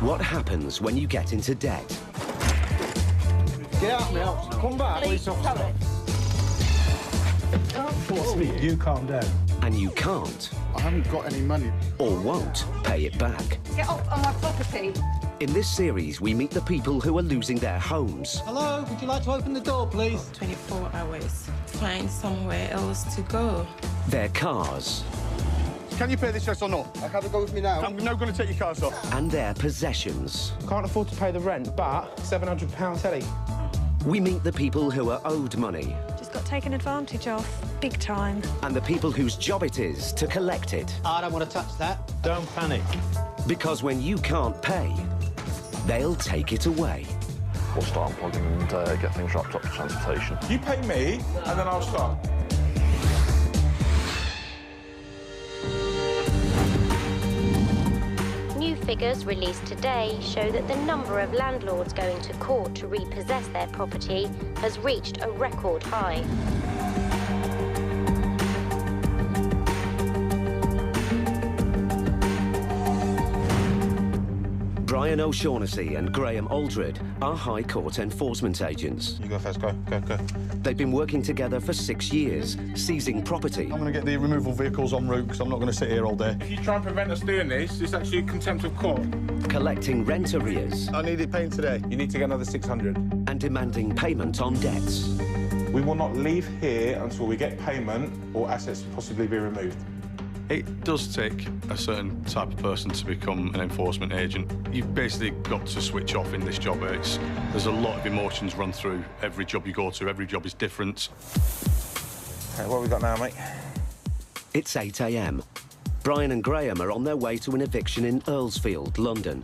What happens when you get into debt? Get out now. Come back, police officer. What's me? You calm down. And you can't, I haven't got any money. or won't, pay it back. Get off on my property. In this series, we meet the people who are losing their homes. Hello, would you like to open the door, please? 24 hours. Find somewhere else to go. Their cars. Can you pay this yes or no? I can't go with me now. I'm not going to take your cars off. And their possessions. Can't afford to pay the rent, but £700 telly. We meet the people who are owed money. Just got taken advantage of, big time. And the people whose job it is to collect it. I don't want to touch that. Don't panic. Because when you can't pay, they'll take it away. We'll start unplugging and get things wrapped up for transportation. You pay me, and then I'll start. New figures released today show that the number of landlords going to court to repossess their property has reached a record high. Brian O'Shaughnessy and Graham Aldred are High Court enforcement agents. You go first, go. They've been working together for 6 years, seizing property. I'm going to get the removal vehicles en route because I'm not going to sit here all day. If you try and prevent us doing this, it's actually contempt of court. Collecting rent arrears. I need it paying today. You need to get another 600. And demanding payment on debts. We will not leave here until we get payment or assets possibly be removed. It does take a certain type of person to become an enforcement agent. You've basically got to switch off in this job. There's a lot of emotions run through every job you go to. Every job is different. Okay, what have we got now, mate? It's 8 a.m. Brian and Graham are on their way to an eviction in Earlsfield, London.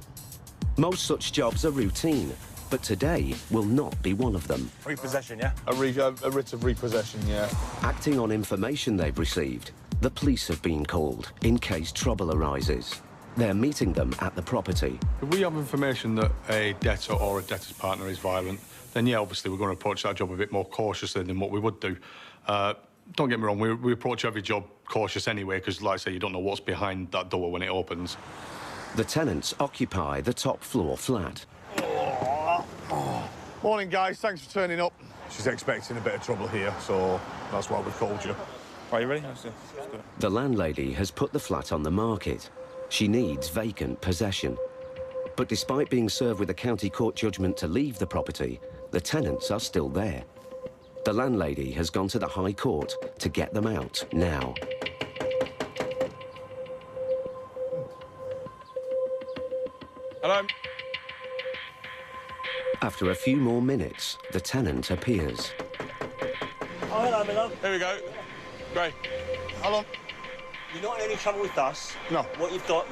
Most such jobs are routine, but today will not be one of them. Repossession, yeah? A writ of repossession, yeah. Acting on information they've received, the police have been called in case trouble arises. They're meeting them at the property. If we have information that a debtor or a debtor's partner is violent, then yeah, obviously we're going to approach that job a bit more cautiously than what we would do. Don't get me wrong, we approach every job cautious anyway, because like I say, you don't know what's behind that door when it opens. The tenants occupy the top floor flat. Morning, guys. Thanks for turning up. She's expecting a bit of trouble here, so that's why we called you. Are you ready? Let's do it. The landlady has put the flat on the market. She needs vacant possession. But despite being served with a county court judgment to leave the property, the tenants are still there. The landlady has gone to the High Court to get them out now. Hello? After a few more minutes, the tenant appears. Oh, hello, my love. Here we go. Great. Hello. You're not in any trouble with us. No. What you've got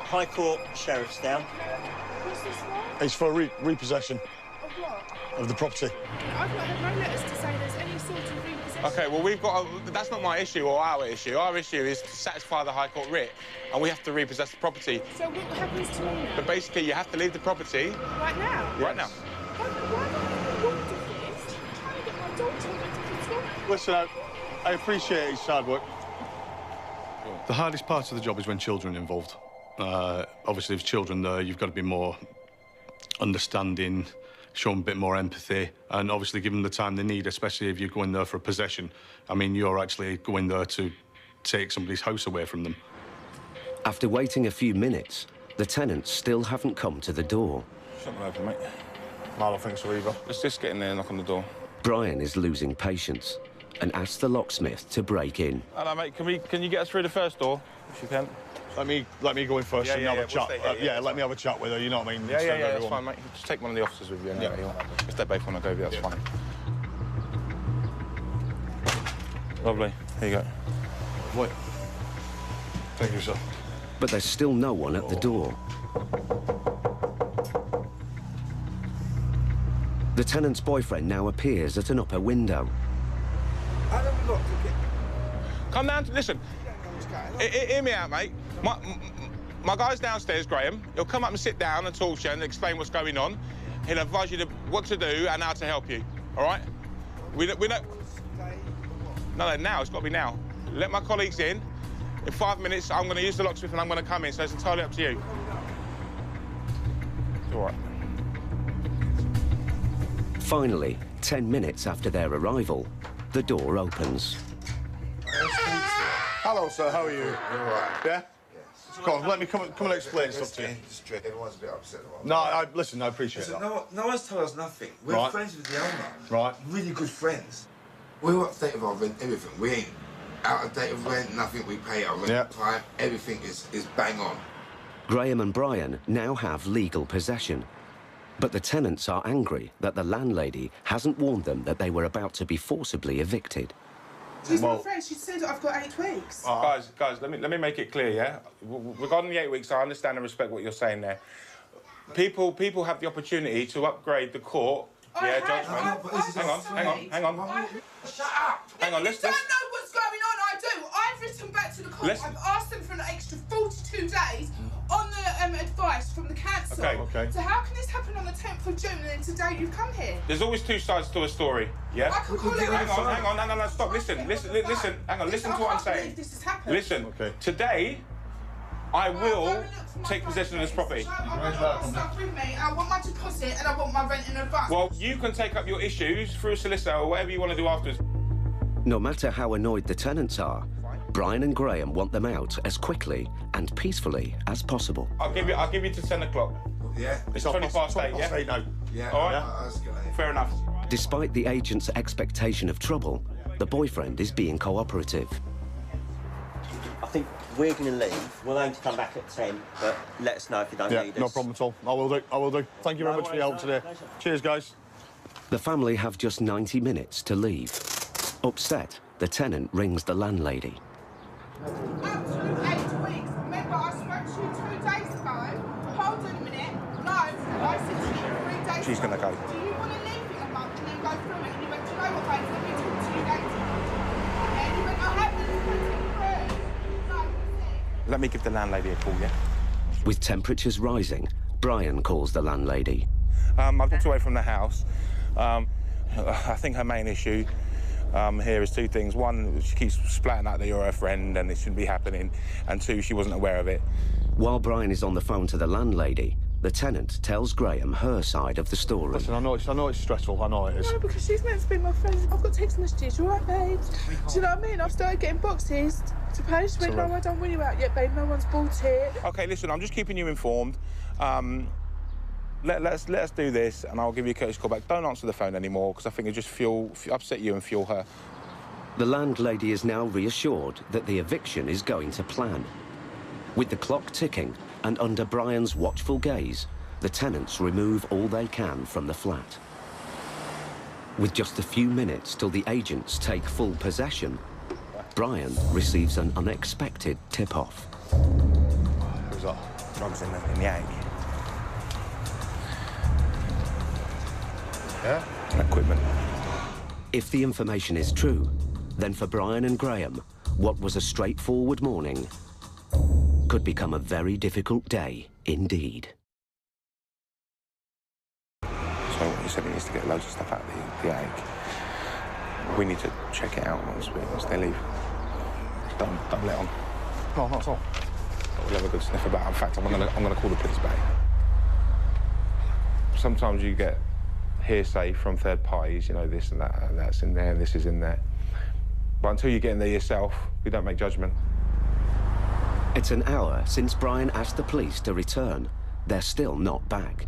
High Court sheriffs down. What's this for? It's for repossession Of what? of the property. I've not had no letters to say there's any sort of repossession. OK, well, we've got that's not my issue or our issue. Our issue is to satisfy the High Court writ, and we have to repossess the property. So what happens to me now? But basically, you have to leave the property... Right now? Right now. Why am I involved in this? I'm trying to get my daughter ready for school. Listen, I appreciate it's hard work. The hardest part of the job is when children are involved. Obviously, if children there, you've got to be more understanding, show them a bit more empathy, and obviously give them the time they need, especially if you're going there for a possession. I mean, you're actually going there to take somebody's house away from them. After waiting a few minutes, the tenants still haven't come to the door. Something open, mate. No, I don't think so either. Let's just get in there and knock on the door. Brian is losing patience and asks the locksmith to break in. Hello, mate. Can you get us through the first door, if you can? Let me go in first and have a chat. Let me have a chat with her, you know what I mean? Yeah, that's fine, mate. Just take one of the officers with you anyway. Yeah. If they both want to go, that's fine. Lovely. Here you go. Wait. Thank you, sir. But there's still no one at the door. The tenant's boyfriend now appears at an upper window. Come down. Listen. Hear me out, mate. My guy's downstairs, Graham. He'll come up and sit down and talk to you and explain what's going on. He'll advise you what to do and how to help you. All right? We don't. No, now. It's got to be now. Let my colleagues in. In 5 minutes, I'm going to use the locksmith and I'm going to come in, so it's entirely up to you. All right. Finally, 10 minutes after their arrival, the door opens. Hello, sir. How are you? You're all right. Yeah? Come on, let me come and explain stuff to you. Everyone's a bit upset about No, listen, I appreciate Listen, that. no one's told us nothing. We're Right. friends with the owner. Right. Really good friends. We're up to date with our rent, everything. We ain't out of date with rent, nothing. We pay our rent Yep. time. Everything is bang on. Graham and Brian now have legal possession. But the tenants are angry that the landlady hasn't warned them that they were about to be forcibly evicted. She's my friend. She said I've got 8 weeks. Guys, let me make it clear, yeah? Regarding the 8 weeks, I understand and respect what you're saying there. People have the opportunity to upgrade the court. Hang on. Shut up! Hang on, You don't know what's going on. I do. I've written back to the court. I've asked them for an extra 42 days on the advice from the council. Okay. So how can this happen on the 10th of June and then today you've come here? There's always two sides to a story, yeah? I can call it. Hang on, no, stop, listen, hang on, listen to what I'm saying. This has happened. Listen, today, I will take possession of this property. I want stuff with me. I want my deposit and I want my rent in advance. Well, you can take up your issues through a solicitor or whatever you want to do afterwards. No matter how annoyed the tenants are, Brian and Graham want them out as quickly and peacefully as possible. I'll give you to 10 o'clock. Yeah. It's 20 past 8, yeah? 8 now. Yeah. All right? Fair enough. Despite the agent's expectation of trouble, the boyfriend is being cooperative. I think we're going to leave. We'll aim to come back at 10, but let us know if you don't need us. No problem at all. I will do. Thank you very much for your help today. Cheers, guys. The family have just 90 minutes to leave. Upset, the tenant rings the landlady. Up to 8 weeks. Remember, I spoke to you 2 days ago. Hold on a minute. No, I said to you 3 days She's ago. gonna go. Do you want to leave in a month and then go through it? And you went, do you know what, babe? Let me talk to you later. And you went, I haven't been through. No, Let me give the landlady a call, yeah? With temperatures rising, Brian calls the landlady. I've walked away from the house. I think her main issue here is 2 things. 1, she keeps splatting out that you're her friend and it shouldn't be happening. And 2, she wasn't aware of it. While Brian is on the phone to the landlady, the tenant tells Graham her side of the story. Listen, I know it's stressful. I know it is. no, because she's meant to be my friend. I've got text messages. You all right, babe? Do you know what I mean? I've started getting boxes to pay. She went, no, I don't want you out yet, babe. No one's bought it. Okay, listen, I'm just keeping you informed. Let us do this, and I'll give you a courtesy call back. Don't answer the phone anymore, because I think it just upset you and fuel her. The landlady is now reassured that the eviction is going to plan. With the clock ticking and under Brian's watchful gaze, the tenants remove all they can from the flat. With just a few minutes till the agents take full possession, Brian receives an unexpected tip-off. Who's that? Drugs in the attic. Yeah? And equipment. If the information is true, then for Brian and Graham, what was a straightforward morning could become a very difficult day indeed. So he said he needs to get loads of stuff out of the attic. We need to check it out once they leave. Don't let on. No, not at all. We'll have a good sniff about it. In fact, I'm gonna call the police back. Sometimes you get hearsay from third parties, you know, this and that, and that's in there, and this is in there. But until you get in there yourself, we don't make judgment. It's an hour since Brian asked the police to return. They're still not back.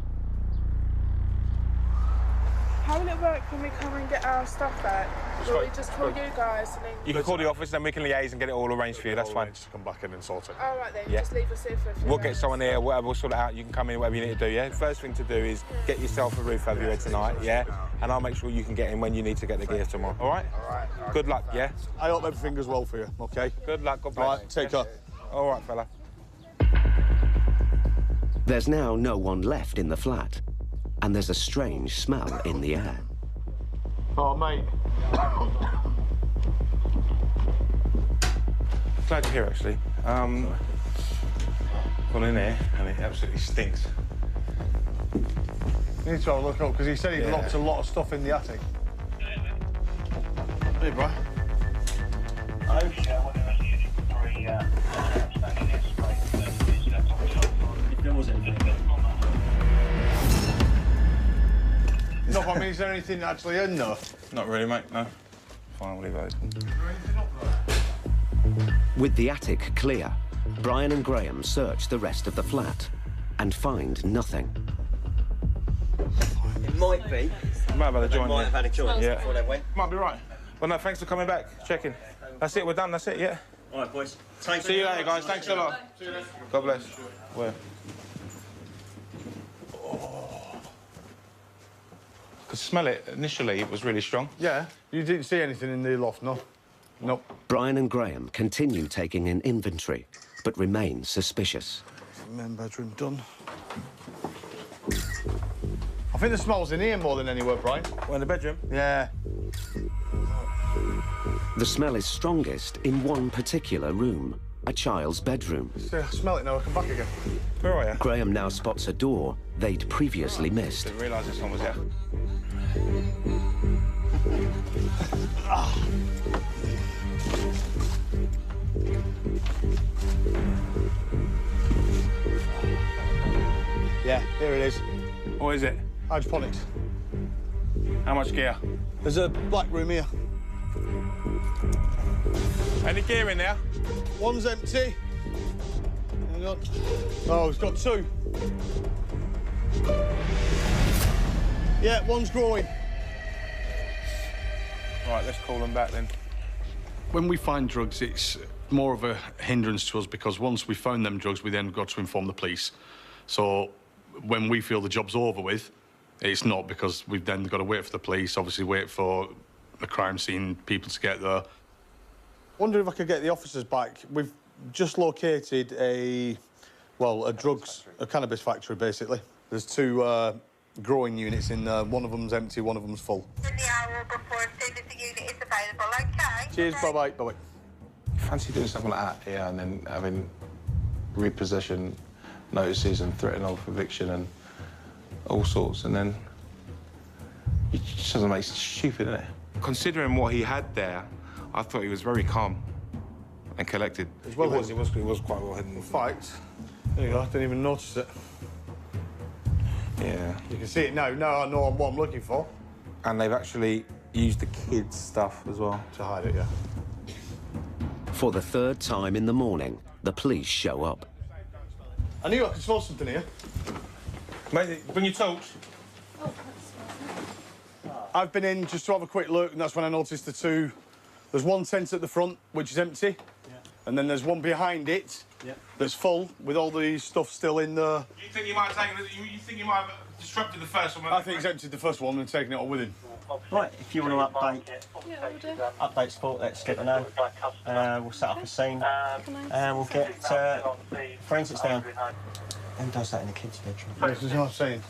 How will it work when we come and get our stuff back? Will we just call you guys and then... You can call the office, then we can liaise and get it all arranged for you. That's fine. Come back in and sort it. All right then, Yeah. just leave us here for a few We'll get hours. someone here, whatever, we'll sort it out. You can come in, whatever you need to do, yeah? First thing to do is get yourself a roof over your head tonight, yeah? And I'll make sure you can get in when you need to get the gear tomorrow, all right? All right. Good luck, yeah? I hope everything goes well for you, OK? Good luck, God bless. All right, take care. All right, fella. There's now no one left in the flat, and there's a strange smell in the air. Oh, mate. Glad you're here, actually. Gone in there, and it absolutely stinks. You need to have a look up, because he said he'd locked a lot of stuff in the attic. Hey, bro. If there was anything. mean, is there anything actually in there? Not really, mate, no. Fine, we'll leave it open. With the attic clear, Brian and Graham search the rest of the flat and find nothing. It might be. Might have had a joint. Might have had a joint before they went. Might be right. Well, no, thanks for coming back, checking. That's it, we're done, that's it, yeah? All right, boys. See you later, guys. Thanks a lot. God bless. Where? Oh. I could smell it initially, it was really strong. Yeah. You didn't see anything in the loft, no? Nope. Brian and Graham continue taking an inventory, but remain suspicious. Main bedroom done. I think the smell's in here more than anywhere, Brian. Well, in the bedroom? Yeah. The smell is strongest in one particular room, a child's bedroom. Smell it now, I come back again. Where are you? Graham now spots a door they'd previously missed. Didn't realise this one was there. Yeah, here it is. What is it? Hydroponics. How much gear? There's a black room here. Any gear in there? One's empty. Hang on. Oh, it's got two. Yeah, one's growing. Right, let's call them back then. When we find drugs, it's more of a hindrance to us because once we found them drugs, we then got to inform the police. So when we feel the job's over with, it's not because we've then got to wait for the police, obviously wait for the crime scene people to get there. Wonder if I could get the officers back. We've just located a cannabis factory, basically. There's two growing units in there. One of them's empty, one of them's full. In the hour before as soon as the unit is available, okay? Cheers, bye-bye, bye-bye. Fancy doing something like that, yeah, and then having repossession notices and threatening of eviction and all sorts, and then it just doesn't make sense. Stupid, isn't it? Considering what he had there, I thought he was very calm and collected. As well, He was quite well hidden. Fight. There you go, I didn't even notice it. Yeah. You can see it now. Now I know what I'm looking for. And they've actually used the kids' stuff as well. To hide it, yeah. For the third time in the morning, the police show up. I knew I could smell something here. Mate, bring your torch. I've been in just to have a quick look, and that's when I noticed the two. There's one tent at the front, which is empty, and then there's one behind it that's full with all the stuff still in there. You think you might have taken? You think you might have disrupted the first one? I think he's emptied the first one and taken it all with him. Right, if you want to update sport, let's get to know. We'll set up a scene and we'll get forensics down. Who does that in the kids' bedroom? This is what I'm saying.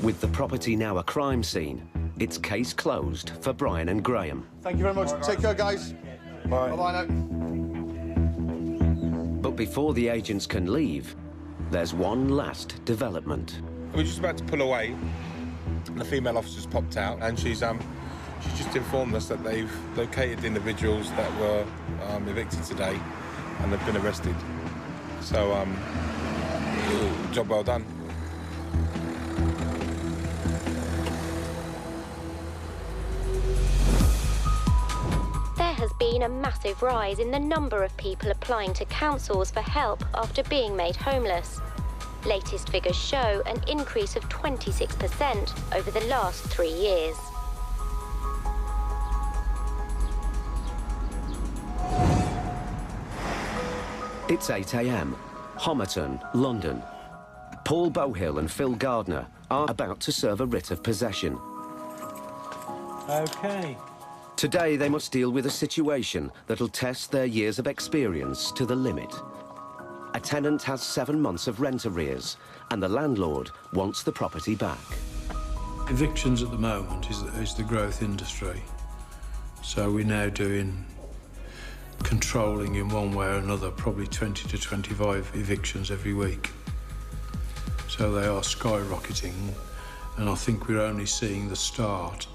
With the property now a crime scene, it's case closed for Brian and Graham. Thank you very much. Take care, guys. Bye. Bye-bye now. But before the agents can leave, there's one last development. We were just about to pull away. The female officer's popped out, and she's just informed us that they've located the individuals that were evicted today, and they've been arrested. So, job well done. There has been a massive rise in the number of people applying to councils for help after being made homeless. Latest figures show an increase of 26% over the last 3 years. It's 8 a.m. Homerton, London. Paul Bohill and Phil Gardner are about to serve a writ of possession. OK. Today they must deal with a situation that'll test their years of experience to the limit. A tenant has 7 months of rent arrears, and the landlord wants the property back. Evictions at the moment is the growth industry. So we're now doing controlling in one way or another, probably 20 to 25 evictions every week. So they are skyrocketing, and I think we're only seeing the start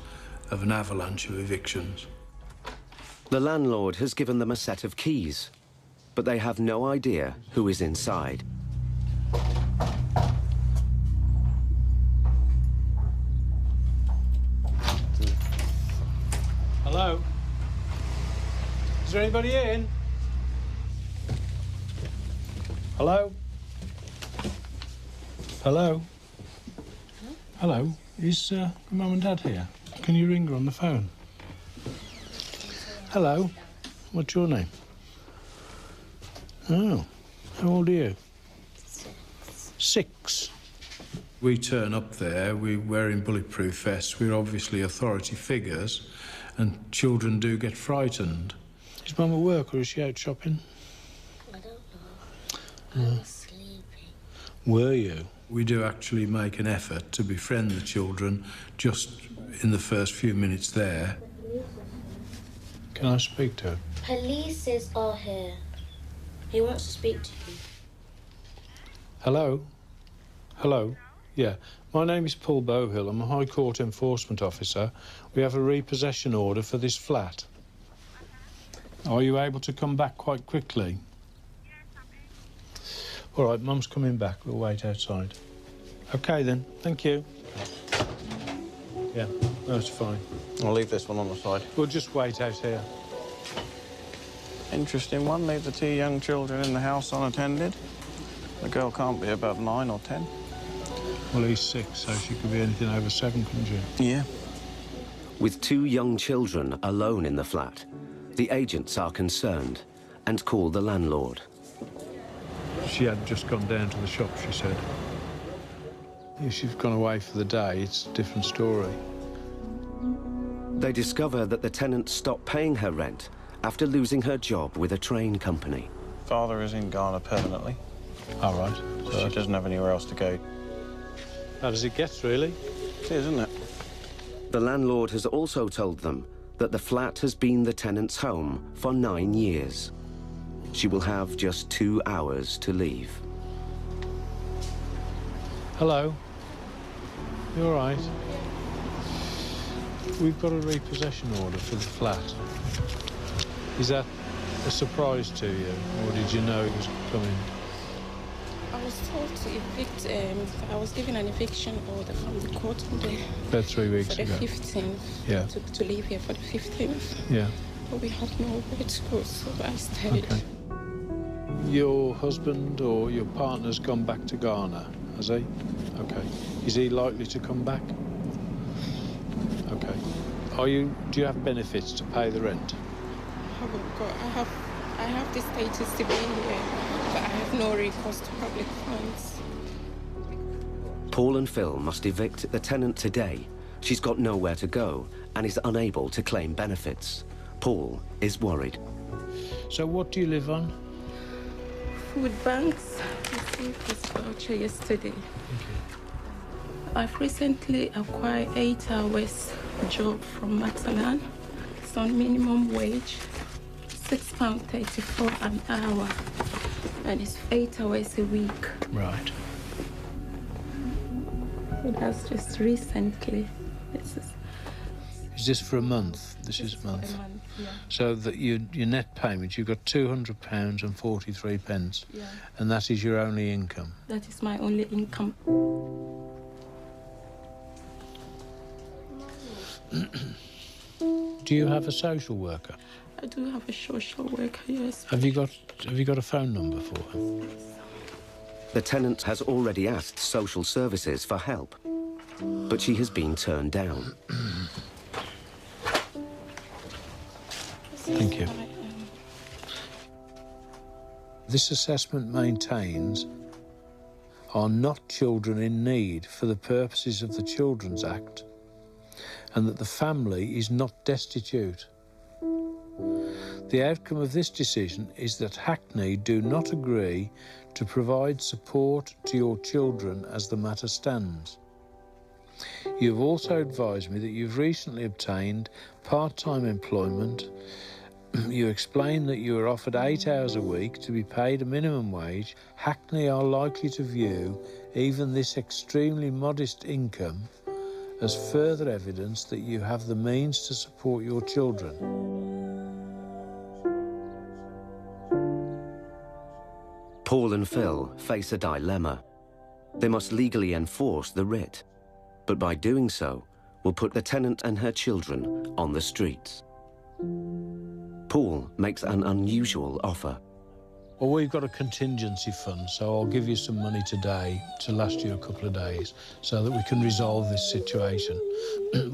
of an avalanche of evictions. The landlord has given them a set of keys, but they have no idea who is inside. Hello? Is there anybody in? Hello? Hello? Hello? Is Mum and Dad here? Can you ring her on the phone? Hello? What's your name? Oh, how old are you? 6. We turn up there, we're wearing bulletproof vests, we're obviously authority figures, and children do get frightened. Is Mum at work or is she out shopping? I don't know. I was sleeping. Were you? We do actually make an effort to befriend the children just in the first few minutes there. Can I speak to her? Police are here. He wants to speak to you. Hello? Hello? Yeah. My name is Paul Bowhill. I'm a High Court Enforcement Officer. We have a repossession order for this flat. Are you able to come back quite quickly? All right, Mum's coming back. We'll wait outside. OK, then. Thank you. Yeah, that's fine. I'll leave this one on the side. We'll just wait out here. Interesting one. Leave the 2 young children in the house unattended. The girl can't be above 9 or 10. Well, he's 6, so she could be anything over 7, couldn't she? Yeah. With 2 young children alone in the flat, the agents are concerned and call the landlord. She had just gone down to the shop, she said. If she's gone away for the day, it's a different story. They discover that the tenant stopped paying her rent after losing her job with a train company. Father is in Ghana permanently. All right. So she doesn't have anywhere else to go. How does it get, really? It is, isn't it? The landlord has also told them that the flat has been the tenant's home for 9 years. She will have just 2 hours to leave. Hello? You all right? We've got a repossession order for the flat. Is that a surprise to you, or did you know it was coming? I was told to evict, I was given an eviction order from the court on the... About 3 weeks ago. For the 15th. Yeah. To leave here for the 15th. Yeah. But we had nowhere to go, so I stayed. Okay. Your husband or your partner's gone back to Ghana, has he? Okay. Is he likely to come back? Okay. Do you have benefits to pay the rent? I have the status to be here, but I have no recourse to public funds. Paul and Phil must evict the tenant today. She's got nowhere to go and is unable to claim benefits. Paul is worried. So what do you live on? Food banks. I received this voucher yesterday. I've recently acquired 8 hours job from Matalan. It's on minimum wage, £6.34 an hour, and it's 8 hours a week. Right. So that's just recently. Is this for a month? This is a month. Yeah. So that your net payment, you've got £200 and 43 pence, Yeah. and that is your only income. That is my only income. Do you have a social worker? I do have a social worker, yes. Have you got a phone number for her? The tenant has already asked social services for help, but she has been turned down. Thank you. This assessment maintains are not children in need for the purposes of the Children's Act, and that the family is not destitute. The outcome of this decision is that Hackney do not agree to provide support to your children as the matter stands. You've also advised me that you've recently obtained part-time employment. You explain that you are offered 8 hours a week to be paid a minimum wage. Hackney are likely to view even this extremely modest income as further evidence that you have the means to support your children. Paul and Phil face a dilemma. They must legally enforce the writ, but by doing so, will put the tenant and her children on the streets. Paul makes an unusual offer. Well, we've got a contingency fund, so I'll give you some money today to last you a couple of days so that we can resolve this situation.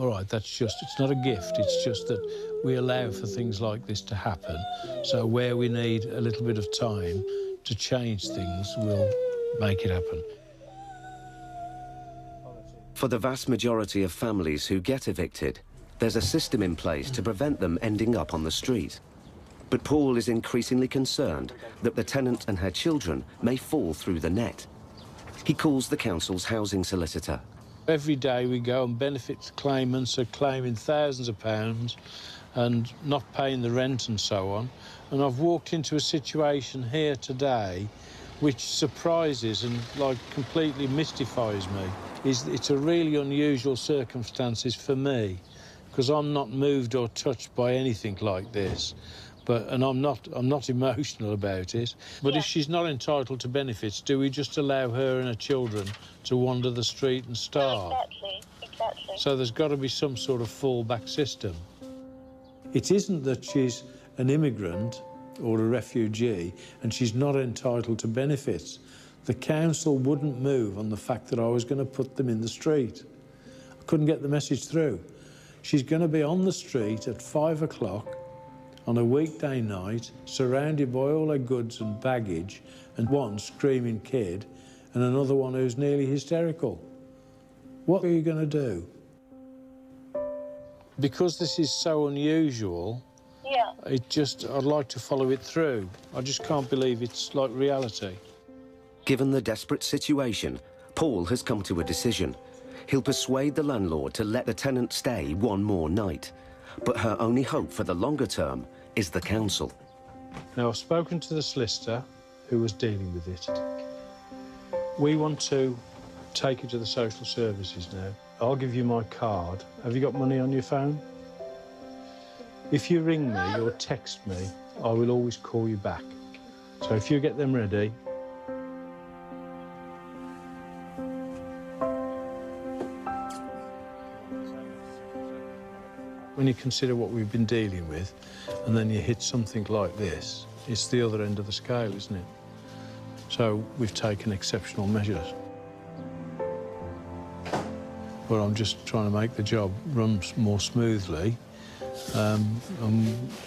All right, it's not a gift, it's just that we allow for things like this to happen. So where we need a little bit of time to change things, we'll make it happen. For the vast majority of families who get evicted, there's a system in place to prevent them ending up on the street. But Paul is increasingly concerned that the tenant and her children may fall through the net. He calls the council's housing solicitor. Every day we go and benefits claimants are claiming thousands of pounds and not paying the rent and so on. And I've walked into a situation here today which surprises and completely mystifies me. It's a really unusual circumstances for me because I'm not moved or touched by anything like this. And I'm not emotional about it. But if she's not entitled to benefits, do we just allow her and her children to wander the street and starve? Exactly. So there's got to be some sort of fallback system. It isn't that she's an immigrant or a refugee and she's not entitled to benefits. The council wouldn't move on the fact that I was going to put them in the street. I couldn't get the message through. She's going to be on the street at 5 o'clock on a weekday night, surrounded by all her goods and baggage, and one screaming kid, and another one who's nearly hysterical. What are you going to do? Because this is so unusual, I'd like to follow it through. I just can't believe it's like reality. Given the desperate situation, Paul has come to a decision. He'll persuade the landlord to let the tenant stay one more night. But her only hope for the longer term is the council. Now, I've spoken to the solicitor who was dealing with it. We want to take it to the social services now. I'll give you my card. Have you got money on your phone? If you ring me or text me, I will always call you back. So if you get them ready. When you consider what we've been dealing with, and then you hit something like this, it's the other end of the scale, isn't it? So we've taken exceptional measures. But I'm just trying to make the job run more smoothly. I'm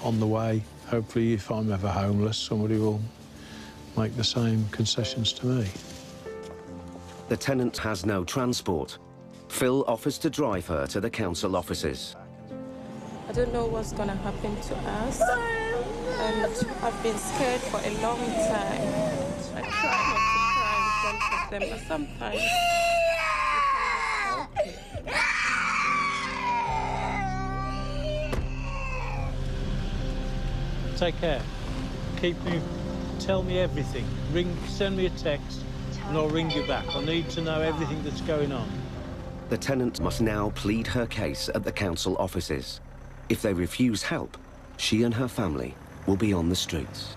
on the way. Hopefully, if I'm ever homeless, somebody will make the same concessions to me. The tenant has no transport. Phil offers to drive her to the council offices. I don't know what's going to happen to us, and I've been scared for a long time. I try not to cry in front of them, but sometimes... Take care. Tell me everything. Send me a text, and I'll ring you back. I need to know everything that's going on. The tenant must now plead her case at the council offices. If they refuse help, she and her family will be on the streets.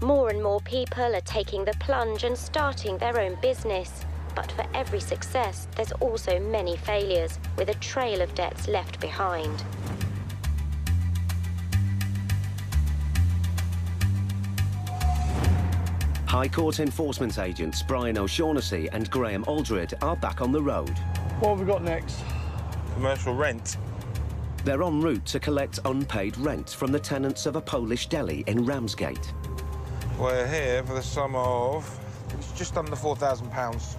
More and more people are taking the plunge and starting their own business. But for every success, there's also many failures, with a trail of debts left behind. High Court enforcement agents Brian O'Shaughnessy and Graham Aldred are back on the road. What have we got next? Commercial rent. They're en route to collect unpaid rent from the tenants of a Polish deli in Ramsgate. We're here for the sum of just under £4,000.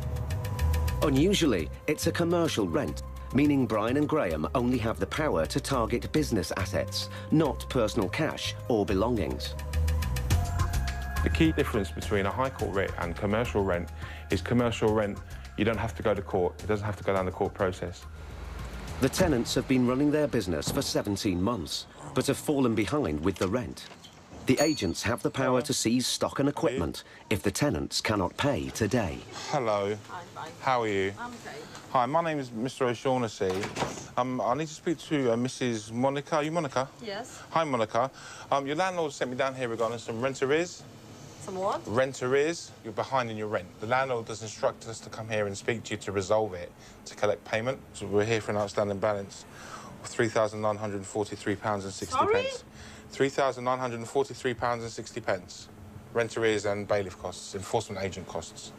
Unusually, it's a commercial rent, meaning Brian and Graham only have the power to target business assets, not personal cash or belongings. The key difference between a High Court writ and commercial rent is commercial rent, you don't have to go to court. It doesn't have to go down the court process. The tenants have been running their business for 17 months, but have fallen behind with the rent. The agents have the power to seize stock and equipment if the tenants cannot pay today. Hello. Hi, how are you? I'm okay. Hi, my name is Mr. O'Shaughnessy. I need to speak to Mrs. Monica. Are you Monica? Yes. Hi, Monica. Your landlord sent me down here regarding some rent arrears. Some what? Rent arrears, you're behind in your rent. The landlord does instruct us to come here and speak to you to resolve it, to collect payment. So we're here for an outstanding balance of £3,943.60. Sorry? £3,943.60. Rent arrears and bailiff costs, enforcement agent costs.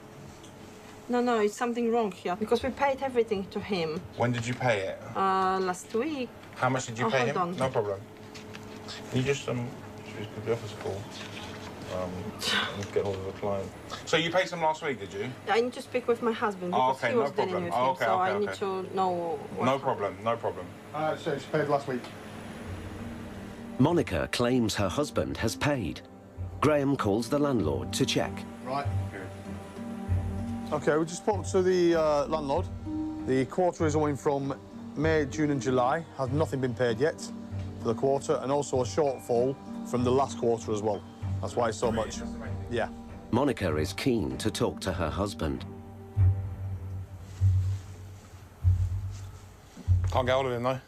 No, it's something wrong here because we paid everything to him. When did you pay it? Last week. How much did you pay him? Hold on. No problem. Can you just give the office a call? And get hold of the client. So you paid some last week, did you? I need to speak with my husband because he was dealing with him, so I need to know what No problem, no problem. So it's paid last week. Monica claims her husband has paid. Graham calls the landlord to check. Right. OK, we just spoke to the landlord. The quarter is owing from May, June and July. Has nothing been paid yet for the quarter, and also a shortfall from the last quarter as well. That's why it's so much. Yeah. Monica is keen to talk to her husband. Can't get hold of him, though?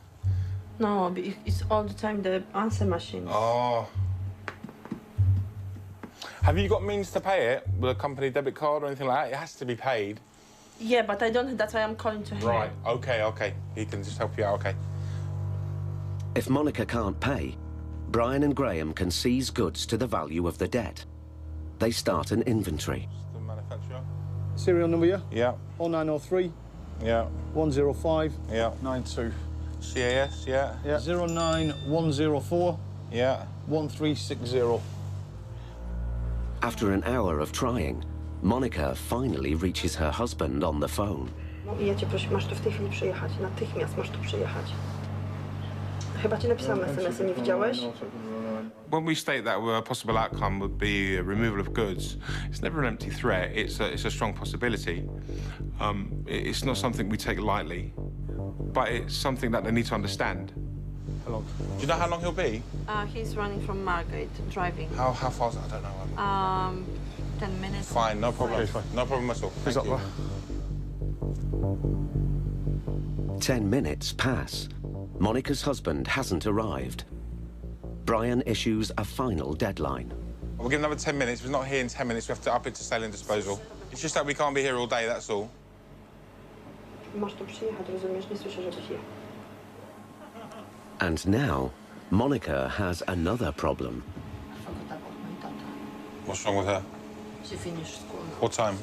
No, it's all the time the answer machine. Oh. Have you got means to pay it with a company debit card or anything like that? It has to be paid. Yeah, but I don't. That's why I'm calling to him. Right, OK. He can just help you out, OK. If Monica can't pay, Brian and Graham can seize goods to the value of the debt. They start an inventory. The manufacturer? Serial number, yeah? Yeah. 0903. Yeah. 105. Yeah. 92. CAS, yeah? Yeah. 09104. Yeah. 1360. After an hour of trying, Monica finally reaches her husband on the phone. Ja cię proszę, masz tu w tej chwili przyjechać. Natychmiast masz tu przyjechać. Chyba ci napisałam SMS-y, nie widziałeś? When we state that a possible outcome would be a removal of goods, it's never an empty threat. It's a strong possibility. It's not something we take lightly, but it's something that they need to understand. How long? Do you know how long he'll be? He's running from Margate, driving. How far is it? I don't know. 10 minutes. Fine, no problem. Okay, fine. No problem at all. Thank you. 10 minutes pass. Monica's husband hasn't arrived. Brian issues a final deadline. We'll give another 10 minutes. If he's not here in 10 minutes, we have to up it to sale and disposal. It's just that we can't be here all day, that's all. Masz tu przyjechać, rozumiesz? Nie słyszę, żebyś jechał. And now, Monica has another problem. What's wrong with her? She finished school now. What time?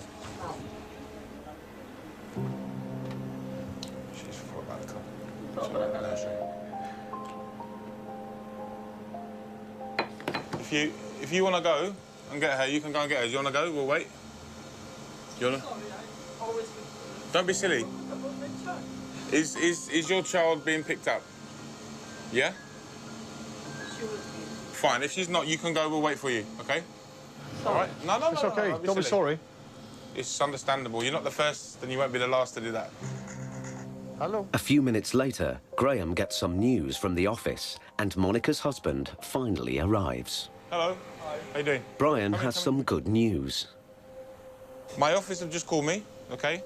She's for about a If you want to go and get her, you can go and get her. Do you want to go? We'll wait. Do you want to? Don't be silly. Is your child being picked up? Yeah? Fine. If she's not, you can go. We'll wait for you. Okay? All right? No. It's okay. Don't be sorry. It's understandable. You're not the first, and you won't be the last to do that. Hello. A few minutes later, Graham gets some news from the office, and Monica's husband finally arrives. Hello. How you doing? Brian has some good news. My office have just called me, OK?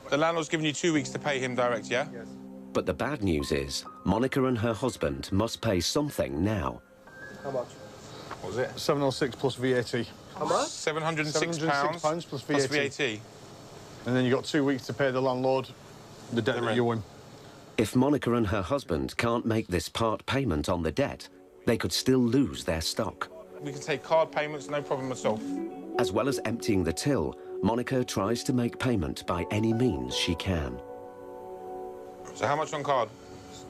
The landlord's given you 2 weeks to pay him direct, yeah? Yes. But the bad news is, Monica and her husband must pay something now. How much? What was it? 706 plus VAT. How much? £706 plus VAT. Plus VAT. And then you've got 2 weeks to pay the landlord the debt that you owe him. If Monica and her husband can't make this part payment on the debt, they could still lose their stock. We can take card payments, no problem at all. As well as emptying the till, Monica tries to make payment by any means she can. So how much on card?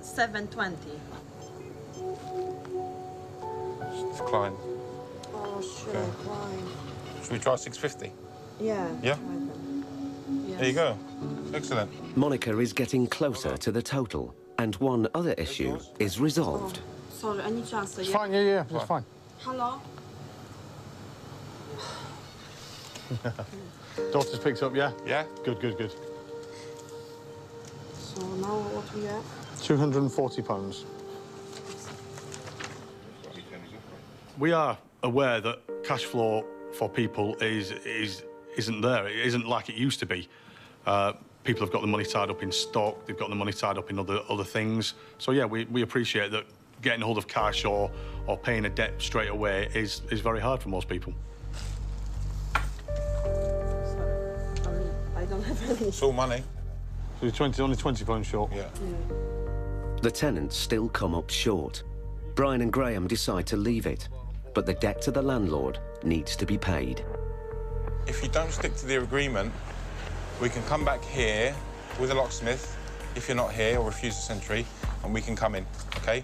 720. Decline. Oh, sure, Okay. fine. Should we try 650? Yeah. Yeah? Yes. There you go. Excellent. Monica is getting closer to the total, and one other issue is resolved. Sorry, I need to answer. It's fine, yeah, it's fine. Hello? Daughter's picked up, yeah? Yeah? Good. So now what we have? £240. We are aware that cash flow for people isn't there. It isn't like it used to be. People have got the money tied up in stock. They've got the money tied up in other things. So yeah, we appreciate that getting hold of cash or paying a debt straight away is very hard for most people. It's all money. So you're only £20 short? Yeah. The tenants still come up short. Brian and Graham decide to leave it, but the debt to the landlord needs to be paid. If you don't stick to the agreement, we can come back here with a locksmith if you're not here or refuse a sentry, and we can come in, OK?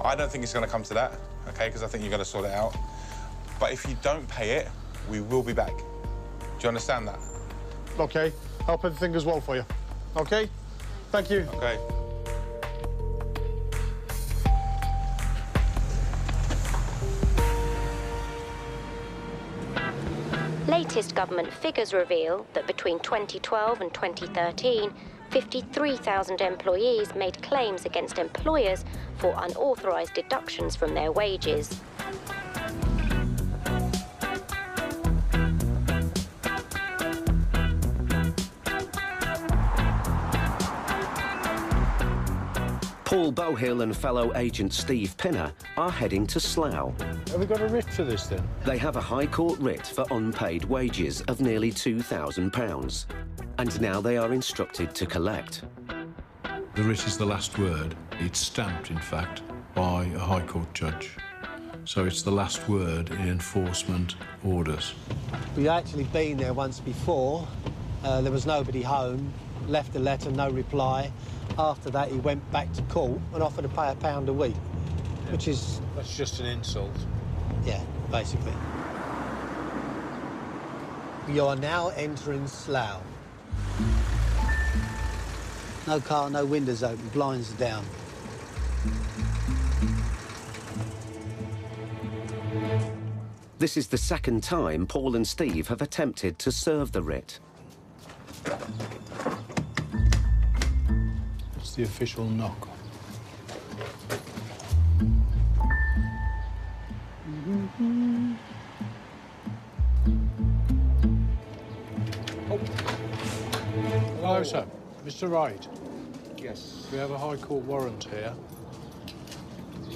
I don't think it's going to come to that, OK, because I think you're going to sort it out. But if you don't pay it, we will be back. Do you understand that? OK. I'll pay the thing as well for you. OK? Thank you. OK. Latest government figures reveal that between 2012 and 2013, 53,000 employees made claims against employers for unauthorised deductions from their wages. Paul Bohill and fellow agent Steve Pinner are heading to Slough. Have we got a writ for this, then? They have a High Court writ for unpaid wages of nearly £2,000. And now they are instructed to collect. The writ is the last word. It's stamped, in fact, by a High Court judge. So it's the last word in enforcement orders. We've actually been there once before. There was nobody home, left a letter, no reply. After that, he went back to court and offered to pay £1 a week, which is... That's just an insult. Yeah, basically. You are now entering Slough. No car, no windows open, blinds are down. This is the second time Paul and Steve have attempted to serve the writ. It's the official knock. Hello, sir. Mr. Wright. Yes. We have a High Court warrant here.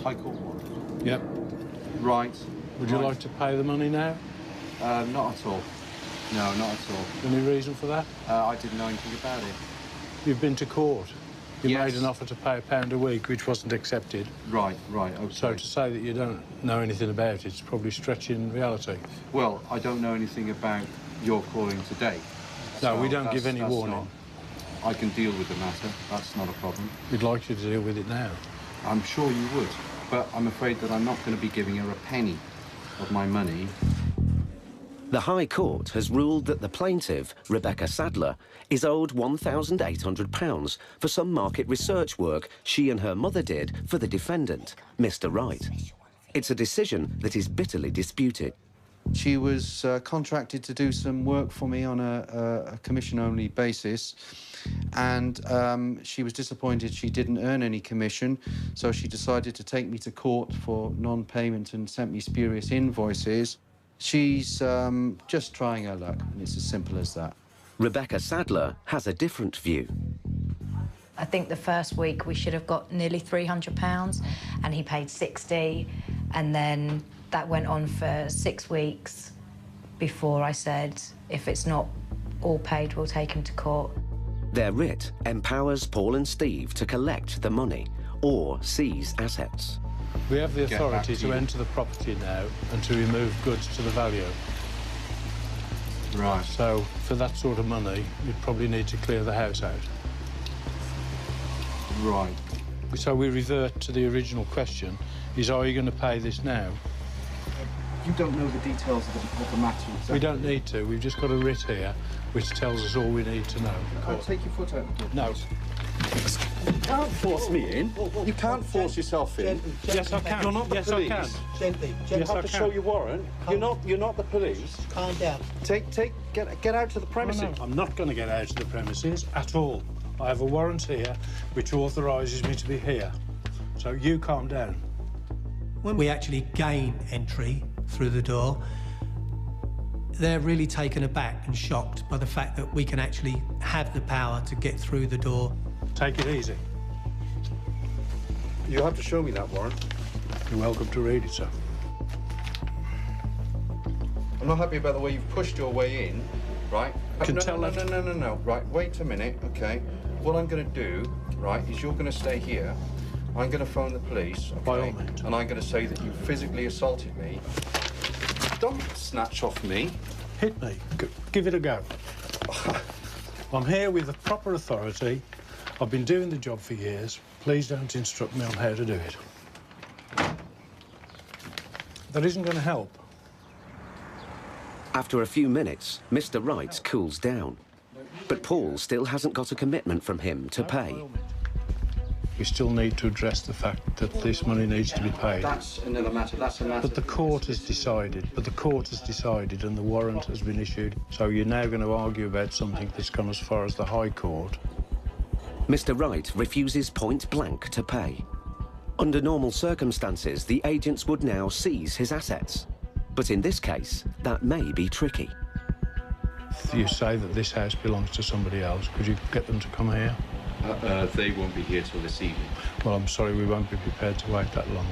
High Court warrant? Yep. Right. Would you like to pay the money now? Not at all. No, not at all. Any reason for that? I didn't know anything about it. You've been to court. You Yes. made an offer to pay £1 a week, which wasn't accepted. Right, okay. So to say that you don't know anything about it is probably stretching reality. Well, I don't know anything about your calling today. No, So we don't give that's any warning. not- I can deal with the matter. That's not a problem. We'd like you to deal with it now. I'm sure you would, but I'm afraid that I'm not going to be giving her a penny of my money. The High Court has ruled that the plaintiff, Rebecca Sadler, is owed £1,800 for some market research work she and her mother did for the defendant, Mr. Wright. It's a decision that is bitterly disputed. She was contracted to do some work for me on a commission-only basis, and she was disappointed she didn't earn any commission, so she decided to take me to court for non-payment and sent me spurious invoices. She's just trying her luck, and it's as simple as that. Rebecca Sadler has a different view. I think the first week we should have got nearly £300, and he paid 60, and then that went on for 6 weeks before I said, if it's not all paid, we'll take him to court. Their writ empowers Paul and Steve to collect the money or seize assets. We have the Get back authority to to you. enter the property now and to remove goods to the value. Right. So, for that sort of money, you'd probably need to clear the house out. Right. So we revert to the original question, is are you going to pay this now? You don't know the details of the matter exactly. We don't need to. We've just got a writ here which tells us all we need to know. I'll take your foot out the door. No. You can't force me in. You can't force yourself in. Yes, I can. You're not the Yes, police. I can. Gently, You Yes, I have to can. show your warrant. You're not the police. Calm down. Get out to the premises. No, I'm not going to get out of the premises at all. I have a warrant here which authorises me to be here. So you calm down. When we actually gain entry through the door, they're really taken aback and shocked by the fact that we can actually have the power to get through the door. Take it easy. You have to show me that warrant. You're welcome to read it, sir. I'm not happy about the way you've pushed your way in, right? No. Right, wait a minute, OK? What I'm going to do, right, is you're going to stay here. I'm going to phone the police, OK? By all means. And I'm going to say that you physically assaulted me. Don't snatch off me. Hit me. Give it a go. I'm here with the proper authority. I've been doing the job for years. Please don't instruct me on how to do it. That isn't going to help. After a few minutes, Mr. Wright cools down. But Paul still hasn't got a commitment from him to pay. We still need to address the fact that this money needs to be paid. That's another matter. That's a matter. But the court has decided. And the warrant has been issued. So you're now going to argue about something that's gone as far as the High Court. Mr. Wright refuses point blank to pay. Under normal circumstances, the agents would now seize his assets. But in this case, that may be tricky. You say that this house belongs to somebody else. Could you get them to come here? They won't be here till this evening. Well, I'm sorry, we won't be prepared to wait that long.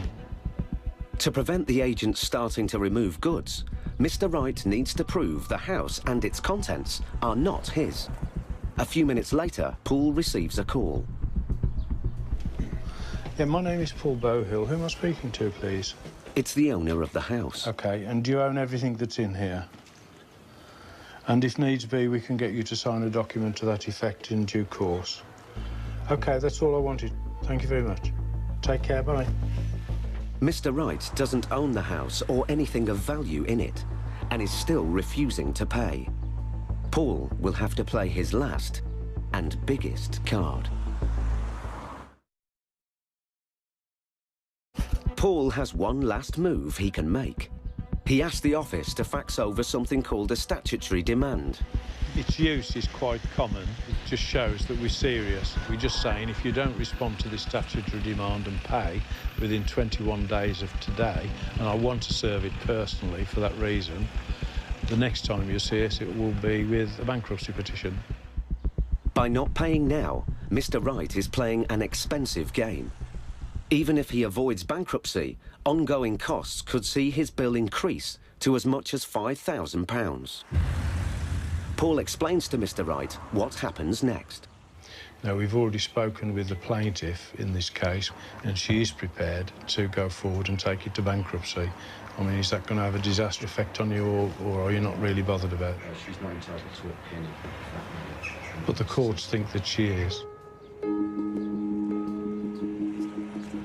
To prevent the agents starting to remove goods, Mr. Wright needs to prove the house and its contents are not his. A few minutes later, Paul receives a call. Yeah, my name is Paul Bowhill. Who am I speaking to, please? It's the owner of the house. OK, and do you own everything that's in here? And if needs be, we can get you to sign a document to that effect in due course. OK, that's all I wanted. Thank you very much. Take care, bye. Mr. Wright doesn't own the house or anything of value in it, and is still refusing to pay. Paul will have to play his last and biggest card. Paul has one last move he can make. He asked the office to fax over something called a statutory demand. Its use is quite common. It just shows that we're serious. We're just saying if you don't respond to this statutory demand and pay within 21 days of today, and I want to serve it personally for that reason, the next time you see us, it will be with a bankruptcy petition. By not paying now, Mr. Wright is playing an expensive game. Even if he avoids bankruptcy, ongoing costs could see his bill increase to as much as £5,000. Paul explains to Mr. Wright what happens next. Now, we've already spoken with the plaintiff in this case, and she is prepared to go forward and take it to bankruptcy. I mean, is that going to have a disaster effect on you, or are you not really bothered about it? She's not entitled to a penny. But the courts think that she is.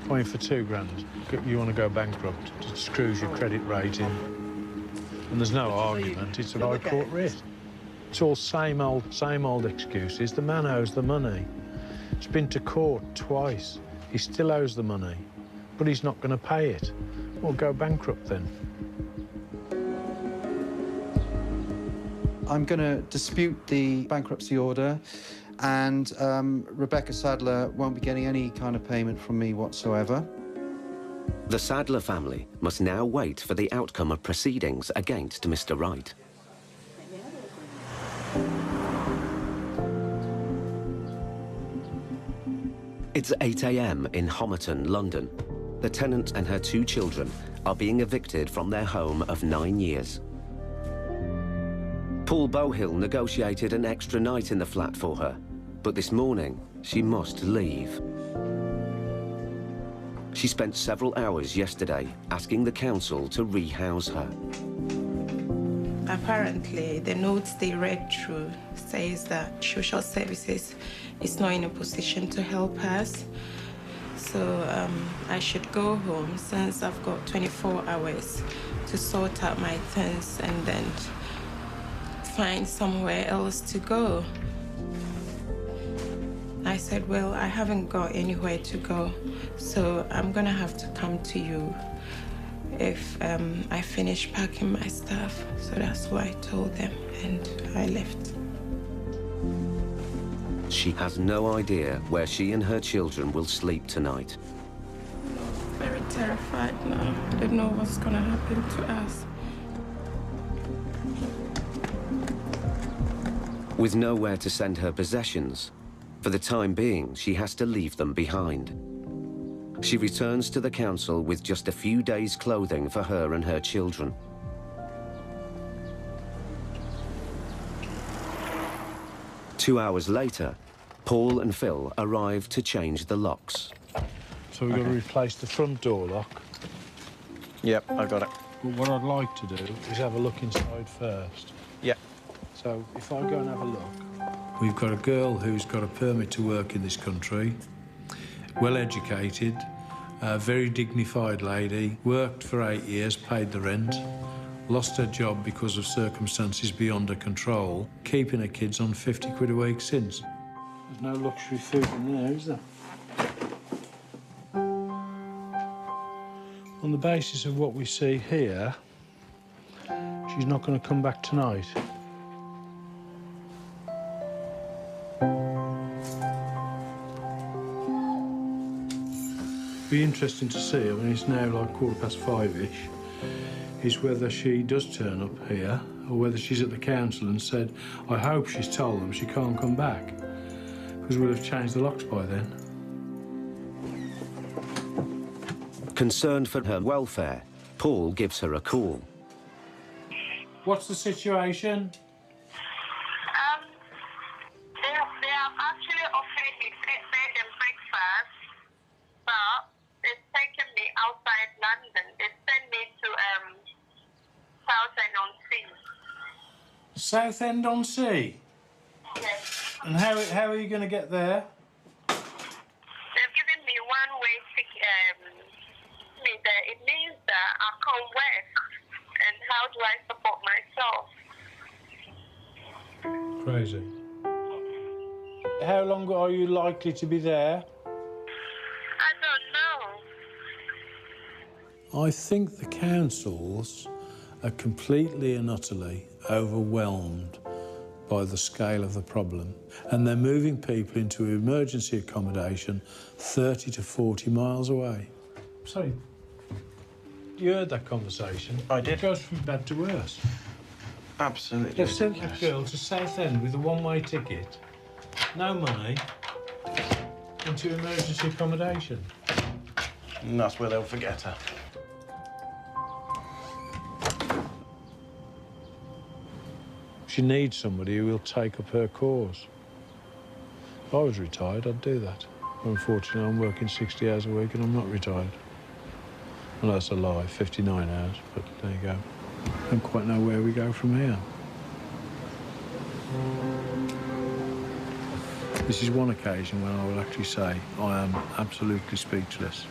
I mean, for £2,000, you want to go bankrupt. It screws your credit rating. And there's no argument, it's a high court risk. It's all same old excuses. The man owes the money. It's been to court twice. He still owes the money, but he's not going to pay it. Well, go bankrupt then. I'm going to dispute the bankruptcy order, and Rebecca Sadler won't be getting any kind of payment from me whatsoever. The Sadler family must now wait for the outcome of proceedings against Mr. Wright. It's 8 a.m. in Homerton, London. The tenant and her 2 children are being evicted from their home of 9 years. Paul Bowhill negotiated an extra night in the flat for her, but this morning she must leave. She spent several hours yesterday asking the council to rehouse her. Apparently, the notes they read through says that social services is not in a position to help us. So I should go home since I've got 24 hours to sort out my things and then find somewhere else to go. I said, well, I haven't got anywhere to go, so I'm gonna have to come to you if I finish packing my stuff. So that's what I told them, and I left. She has no idea where she and her children will sleep tonight. Very terrified now. I don't know what's gonna happen to us. With nowhere to send her possessions, for the time being, she has to leave them behind. She returns to the council with just a few days' clothing for her and her children. 2 hours later, Paul and Phil arrive to change the locks. So we've got to replace the front door lock. Yep, I got it. But what I'd like to do is have a look inside first. Yep. So if I go and have a look, we've got a girl who's got a permit to work in this country, well educated, a very dignified lady, worked for 8 years, paid the rent, lost her job because of circumstances beyond her control, keeping her kids on 50 quid a week since. There's no luxury food in there, is there? On the basis of what we see here, she's not going to come back tonight. Be interesting to see, I mean, it's now like 5:15-ish, is whether she does turn up here or whether she's at the council and said, I hope she's told them she can't come back, because we'll have changed the locks by then. Concerned for her welfare, Paul gives her a call. What's the situation? They have actually offered me bed and breakfast, but they've taken me outside London. They sent me to Southend-on-Sea. Southend-on-Sea? Yes. And how are you going to get there? They've given me one-way ticket. It means that I can't work. And how do I support myself? Crazy. How long are you likely to be there? I don't know. I think the councils are completely and utterly overwhelmed by the scale of the problem, and they're moving people into emergency accommodation 30 to 40 miles away. Sorry, you heard that conversation? I did. It goes from bad to worse. Absolutely. They've sent that girl to Southend with a one-way ticket, no money, into emergency accommodation. And that's where they'll forget her. She needs somebody who will take up her cause. If I was retired, I'd do that. Unfortunately, I'm working 60 hours a week and I'm not retired. Well, that's a lie, 59 hours, but there you go. I don't quite know where we go from here. This is one occasion when I will actually say I am absolutely speechless.